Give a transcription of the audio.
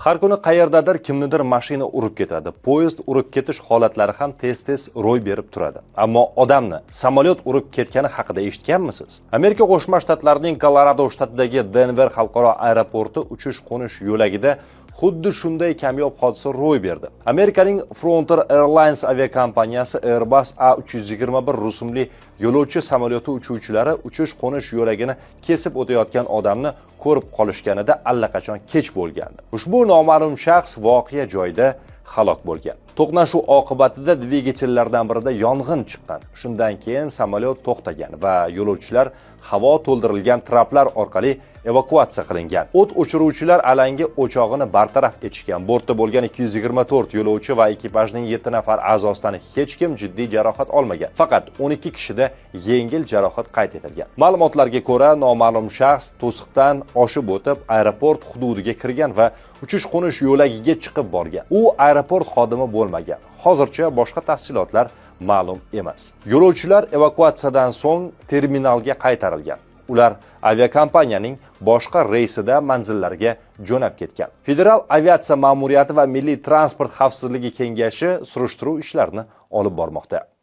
Har kuni qayerdadir kimnidir mashina urib ketadi. Poyezd urib ketish holatlari ham tez-tez ro'y berib turadi. Ammo odamni samolyot urib ketgani haqida eshitganmisiz? Amerika Qo'shma Shtatlarining Kolorado shtatidagi Denver xalqaro aeroporti uchish-qo'nish yo'lagida xuddi shunday kamyob hodisa ro'y berdi. Amerikaning Frontier Airlines aviakompaniyasi Airbus A321 rusumli yo'lovchi samolyoti uchuvchilari uchish-qo'nish yo'lagini kesib o'tayotgan odamni ko'rib qolishganida allaqachon kech bo'lgandi. Ushbu noma'lum shaxs voqea joyida halok bo'lgan. To'qnashuv oqibatida dvigatellardan birida yong'in chiqqan. Shundan keyin samolyot to'xtagan va yo'lovchilar havo to'ldirilgan traplar orqali evakuatsiya qilingan. O't o'chiruvchilar alanga o'chog'ini bartaraf etishgan. Bortda bo'lgan 224 yo'lovchi va ekipajning 7 nafar a'zosidan hech kim jiddiy jarohat olmagan. Faqat 12 kishida yengil jarohat qayd etilgan. Ma'lumotlarga ko'ra, noma'lum shaxs to'siqdan oshib o'tib, aeroport hududiga kirgan va uchish-qo'nish yo'lagiga chiqib borgan. U aeroport xodimi bo'lmagan. Hozircha boshqa tafsilotlar ma'lum emas. Yo'lovchilar evakuatsiyadan so'ng terminalga qaytarilgan. Ular aviakompaniyaning boshqa reysida manzillariga jo'nab ketgan. Federal aviatsiya ma'muriyati va Milliy transport xavfsizligi kengashi surishtiruv ishlarini olib bormoqda.